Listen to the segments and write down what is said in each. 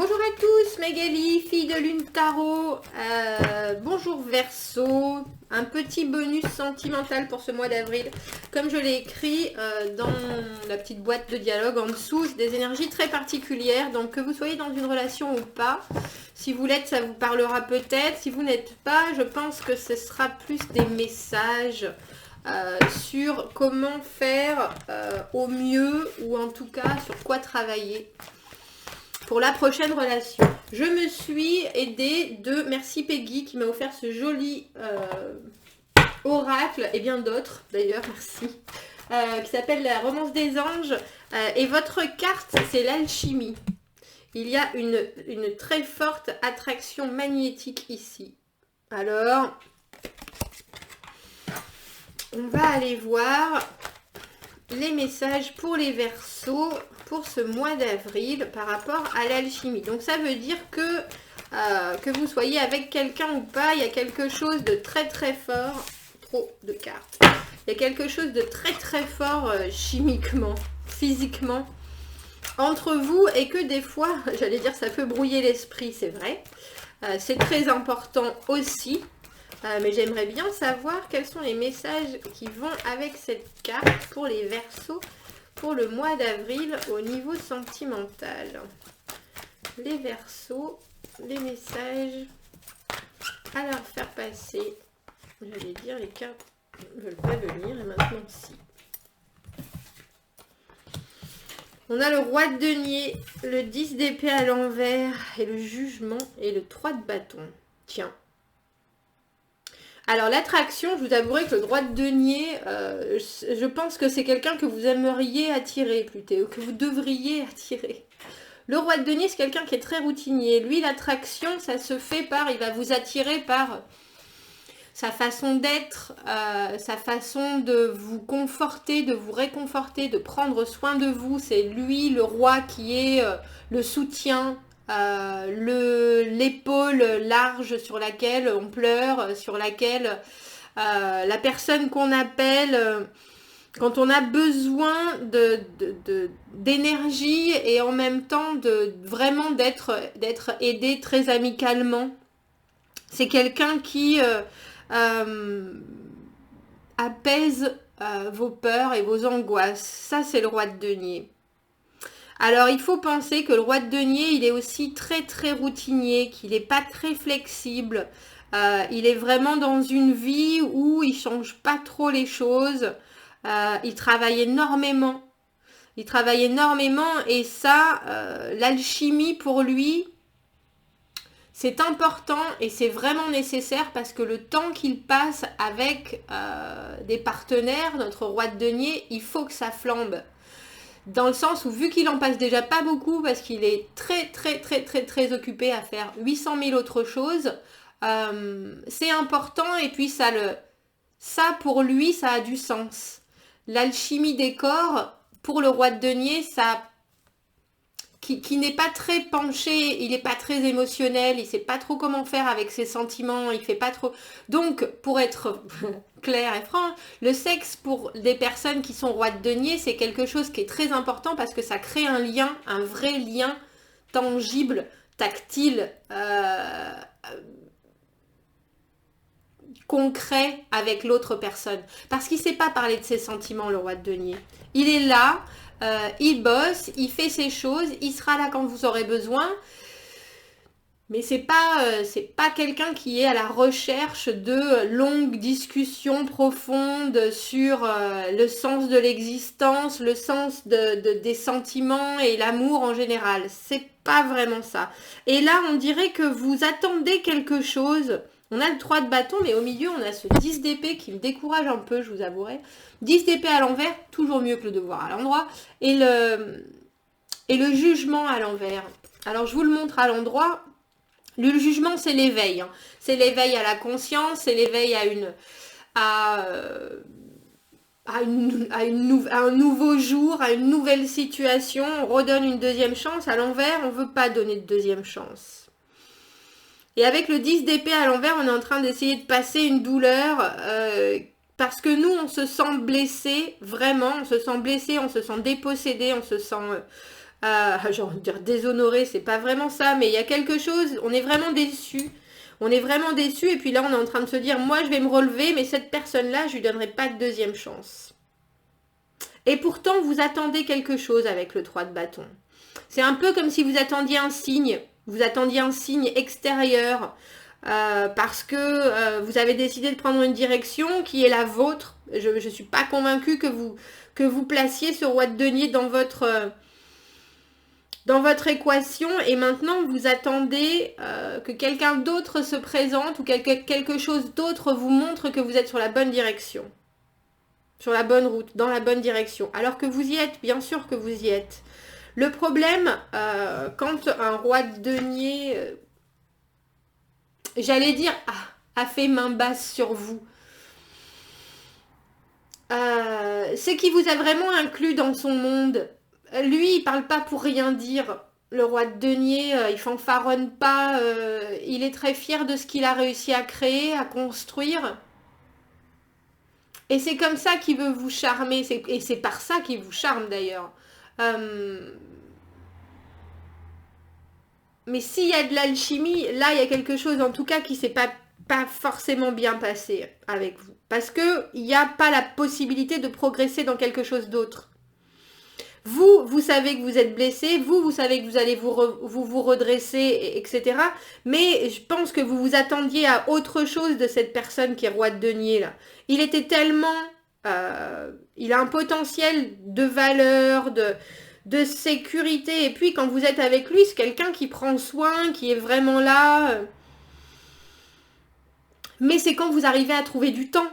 Bonjour à tous, Magali, fille de Lune Tarot. Bonjour Verseau. Un petit bonus sentimental pour ce mois d'avril. Comme je l'ai écrit dans la petite boîte de dialogue en dessous, c'est des énergies très particulières. Donc que vous soyez dans une relation ou pas, si vous l'êtes, ça vous parlera peut-être. Si vous n'êtes pas, je pense que ce sera plus des messages sur comment faire au mieux, ou en tout cas sur quoi travailler pour la prochaine relation. Je me suis aidée de merci Peggy qui m'a offert ce joli oracle, et bien d'autres d'ailleurs, merci, qui s'appelle la Romance des Anges. Et votre carte, c'est l'alchimie. Il y a une très forte attraction magnétique ici. Alors, on va aller voir les messages pour les Verseaux pour ce mois d'avril par rapport à l'alchimie. Donc ça veut dire que vous soyez avec quelqu'un ou pas, il y a quelque chose de très très fort. Trop de cartes. Il y a quelque chose de très très fort chimiquement, physiquement entre vous, et que des fois, j'allais dire, ça peut brouiller l'esprit, c'est vrai. C'est très important aussi. Mais j'aimerais bien savoir quels sont les messages qui vont avec cette carte pour les Verseaux pour le mois d'avril au niveau sentimental. Les Verseaux, les messages à leur faire passer. J'allais dire, les cartes ne veulent pas venir, et maintenant si. On a le roi de denier, le 10 d'épée à l'envers, et le jugement, et le 3 de bâton. Tiens. Alors l'attraction, je vous avouerai que le roi de denier, je pense que c'est quelqu'un que vous aimeriez attirer plutôt, que vous devriez attirer. Le roi de denier, c'est quelqu'un qui est très routinier. Lui, l'attraction, ça se fait par, il va vous attirer par sa façon d'être, sa façon de vous conforter, de vous réconforter, de prendre soin de vous. C'est lui, le roi, qui est le soutien, l'épaule large sur laquelle on pleure, sur laquelle la personne qu'on appelle quand on a besoin d'énergie, et en même temps vraiment d'être aidé très amicalement. C'est quelqu'un qui apaise vos peurs et vos angoisses. Ça, c'est le roi de denier. Alors, il faut penser que le roi de denier, il est aussi très très routinier, qu'il n'est pas très flexible. Il est vraiment dans une vie où il ne change pas trop les choses. Il travaille énormément. Il travaille énormément, et ça, l'alchimie pour lui, c'est important et c'est vraiment nécessaire, parce que le temps qu'il passe avec des partenaires, notre roi de denier, il faut que ça flambe. Dans le sens où, vu qu'il en passe déjà pas beaucoup, parce qu'il est très très très très très occupé à faire 800 000 autres choses, c'est important, et puis ça pour lui, ça a du sens. L'alchimie des corps, pour le roi de denier, ça, qui n'est pas très penché, il n'est pas très émotionnel, il sait pas trop comment faire avec ses sentiments, il fait pas trop. Donc, pour être clair et franc, le sexe pour des personnes qui sont rois de denier, c'est quelque chose qui est très important, parce que ça crée un lien, un vrai lien tangible, tactile, concret avec l'autre personne. Parce qu'il ne sait pas parler de ses sentiments, le roi de denier. Il est là, il bosse, il fait ses choses, il sera là quand vous aurez besoin. Mais c'est pas quelqu'un qui est à la recherche de longues discussions profondes sur le sens de l'existence, le sens des sentiments et l'amour en général. C'est pas vraiment ça. Et là, on dirait que vous attendez quelque chose. On a le 3 de bâton, mais au milieu, on a ce 10 d'épée qui me décourage un peu, je vous avouerai. 10 d'épée à l'envers, toujours mieux que le devoir à l'endroit. Et le jugement à l'envers. Alors, je vous le montre à l'endroit. Le jugement, c'est l'éveil. Hein. C'est l'éveil à la conscience, c'est l'éveil à un nouveau jour, à une nouvelle situation. On redonne une deuxième chance. À l'envers, on ne veut pas donner de deuxième chance. Et avec le 10 d'épée à l'envers, on est en train d'essayer de passer une douleur parce que nous, on se sent blessé, vraiment, on se sent blessé, on se sent dépossédé, on se sent j'ai envie de dire déshonoré, c'est pas vraiment ça, mais il y a quelque chose, on est vraiment déçu. On est vraiment déçu et puis là on est en train de se dire moi je vais me relever mais cette personne-là je lui donnerai pas de deuxième chance. Et pourtant vous attendez quelque chose avec le 3 de bâton. C'est un peu comme si vous attendiez un signe, extérieur parce que vous avez décidé de prendre une direction qui est la vôtre. Je ne suis pas convaincue que vous placiez ce roi de denier dans votre équation et maintenant vous attendez que quelqu'un d'autre se présente ou quelque chose d'autre vous montre que vous êtes sur la bonne direction, sur la bonne route, dans la bonne direction, alors que vous y êtes, bien sûr que vous y êtes. Le problème, quand un roi de denier, j'allais dire, a fait main basse sur vous, c'est qu'il vous a vraiment inclus dans son monde. Lui, il parle pas pour rien dire. Le roi de denier, il fanfaronne pas. Il est très fier de ce qu'il a réussi à créer, à construire. Et c'est comme ça qu'il veut vous charmer. Et c'est par ça qu'il vous charme d'ailleurs. Mais s'il y a de l'alchimie, là, il y a quelque chose en tout cas qui s'est pas forcément bien passé avec vous. Parce qu'il n'y a pas la possibilité de progresser dans quelque chose d'autre. Vous savez que vous êtes blessé, vous savez que vous allez vous redresser, etc. Mais je pense que vous vous attendiez à autre chose de cette personne qui est roi de denier, là. Il était tellement... il a un potentiel de valeur, de sécurité. Et puis, quand vous êtes avec lui, c'est quelqu'un qui prend soin, qui est vraiment là. Mais c'est quand vous arrivez à trouver du temps.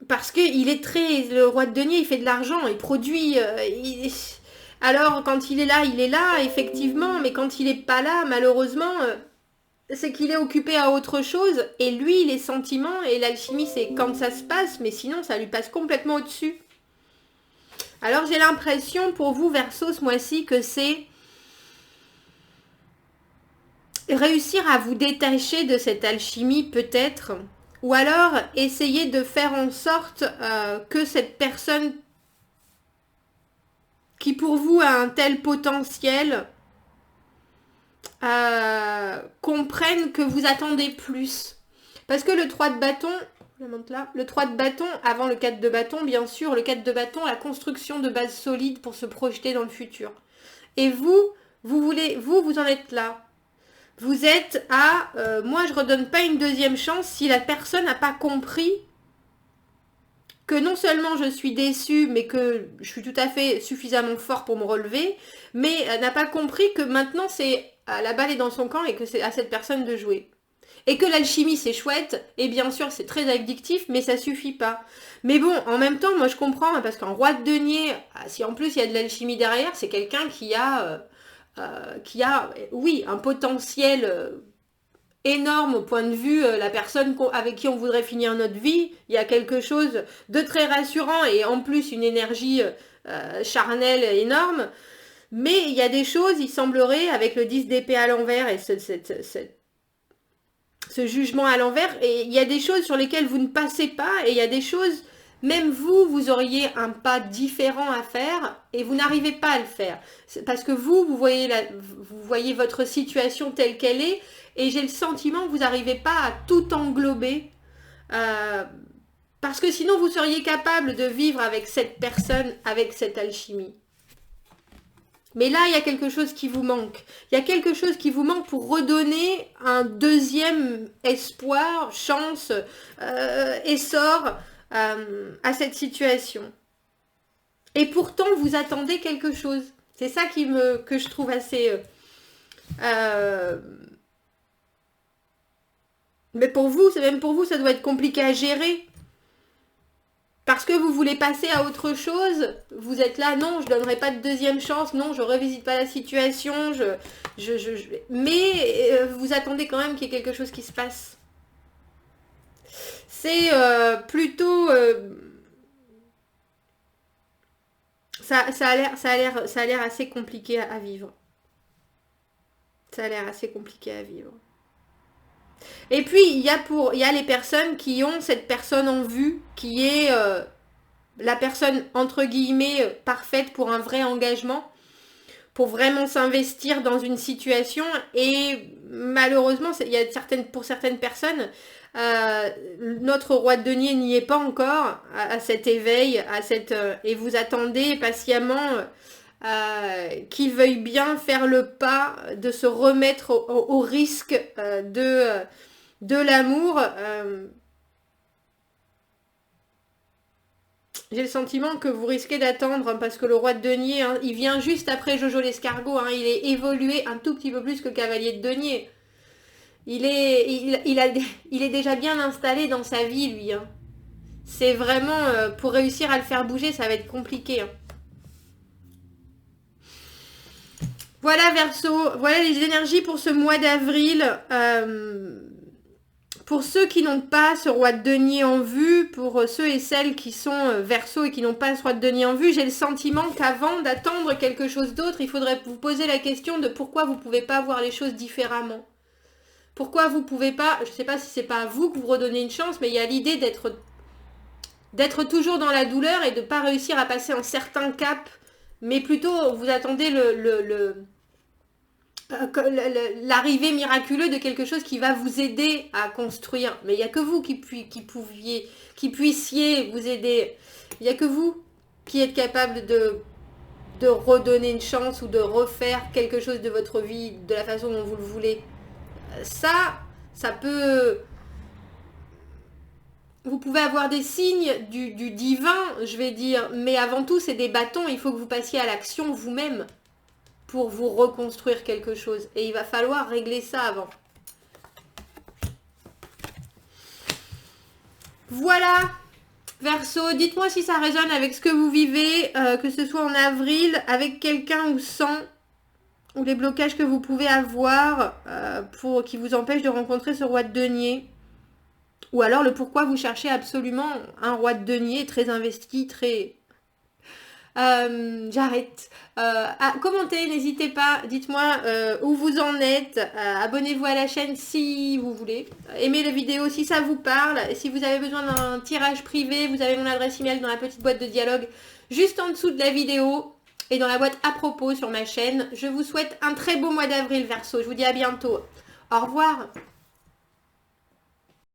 Parce qu'il est très... Le roi de denier, il fait de l'argent, il produit... Alors, quand il est là, effectivement. Mais quand il n'est pas là, malheureusement, c'est qu'il est occupé à autre chose. Et lui, les sentiments et l'alchimie, c'est quand ça se passe. Mais sinon, ça lui passe complètement au-dessus. Alors, j'ai l'impression, pour vous, Verseau, ce mois-ci, que c'est... réussir à vous détacher de cette alchimie, peut-être... Ou alors, essayer de faire en sorte que cette personne qui pour vous a un tel potentiel comprenne que vous attendez plus. Parce que le 3 de bâton, le 3 de bâton, avant le 4 de bâton, bien sûr, le 4 de bâton, la construction de base solide pour se projeter dans le futur. Et vous en êtes là. Vous êtes à, moi je redonne pas une deuxième chance si la personne n'a pas compris que non seulement je suis déçue, mais que je suis tout à fait suffisamment fort pour me relever, mais n'a pas compris que maintenant c'est la balle est dans son camp et que c'est à cette personne de jouer. Et que l'alchimie c'est chouette, et bien sûr c'est très addictif, mais ça suffit pas. Mais bon, en même temps, moi je comprends, parce qu'un roi de denier, si en plus il y a de l'alchimie derrière, c'est quelqu'un qui a, oui, un potentiel énorme au point de vue la personne avec qui on voudrait finir notre vie. Il y a quelque chose de très rassurant et en plus une énergie charnelle énorme. Mais il y a des choses, il semblerait, avec le 10 d'épée à l'envers et ce jugement à l'envers, et il y a des choses sur lesquelles vous ne passez pas, et il y a des choses, même vous auriez un pas différent à faire, et vous n'arrivez pas à le faire. C'est parce que vous voyez votre situation telle qu'elle est, et j'ai le sentiment que vous n'arrivez pas à tout englober, parce que sinon vous seriez capable de vivre avec cette personne, avec cette alchimie. Mais là, il y a quelque chose qui vous manque. Il y a quelque chose qui vous manque pour redonner un deuxième espoir, chance, essor à cette situation. Et pourtant, vous attendez quelque chose. C'est ça que je trouve assez... mais pour vous, même pour vous, ça doit être compliqué à gérer. Parce que vous voulez passer à autre chose, vous êtes là, non, je ne donnerai pas de deuxième chance, non, je ne revisite pas la situation, mais vous attendez quand même qu'il y ait quelque chose qui se passe. C'est plutôt... ça a l'air assez compliqué à vivre. Ça a l'air assez compliqué à vivre. Et puis, il y a les personnes qui ont cette personne en vue, qui est la personne, entre guillemets, parfaite pour un vrai engagement. pour vraiment s'investir dans une situation. Et malheureusement, il y a pour certaines personnes, notre roi de denier n'y est pas encore à cet éveil, et vous attendez patiemment qu'il veuille bien faire le pas de se remettre au risque de l'amour. J'ai le sentiment que vous risquez d'attendre, hein, parce que le roi de denier, hein, il vient juste après Jojo l'escargot, hein, il est évolué un tout petit peu plus que le cavalier de denier. Il est déjà bien installé dans sa vie, lui. Hein. C'est vraiment, pour réussir à le faire bouger, ça va être compliqué. Hein. Voilà Verseau, voilà les énergies pour ce mois d'avril. Pour ceux qui n'ont pas ce roi de denier en vue, pour ceux et celles qui sont Verseau et qui n'ont pas ce roi de denier en vue, j'ai le sentiment qu'avant d'attendre quelque chose d'autre, il faudrait vous poser la question de pourquoi vous ne pouvez pas voir les choses différemment. Pourquoi vous ne pouvez pas, je ne sais pas si c'est pas à vous que vous redonnez une chance, mais il y a l'idée d'être toujours dans la douleur et de ne pas réussir à passer un certain cap, mais plutôt vous attendez l'arrivée miraculeuse de quelque chose qui va vous aider à construire. Mais il n'y a que vous qui puissiez vous aider. Il n'y a que vous qui êtes capable de redonner une chance ou de refaire quelque chose de votre vie de la façon dont vous le voulez. Ça peut... Vous pouvez avoir des signes du divin, je vais dire, mais avant tout, c'est des bâtons. Il faut que vous passiez à l'action vous-même pour vous reconstruire quelque chose. Et il va falloir régler ça avant. Voilà, Verseau, dites-moi si ça résonne avec ce que vous vivez, que ce soit en avril, avec quelqu'un ou sans, ou les blocages que vous pouvez avoir qui vous empêchent de rencontrer ce roi de denier. Ou alors le pourquoi vous cherchez absolument un roi de denier très investi, très... J'arrête. Commentez, n'hésitez pas, dites-moi où vous en êtes. Abonnez-vous à la chaîne si vous voulez. Aimez la vidéo si ça vous parle. Et si vous avez besoin d'un tirage privé, vous avez mon adresse email dans la petite boîte de dialogue juste en dessous de la vidéo et dans la boîte à propos sur ma chaîne. Je vous souhaite un très beau mois d'avril, Verseau. Je vous dis à bientôt. Au revoir.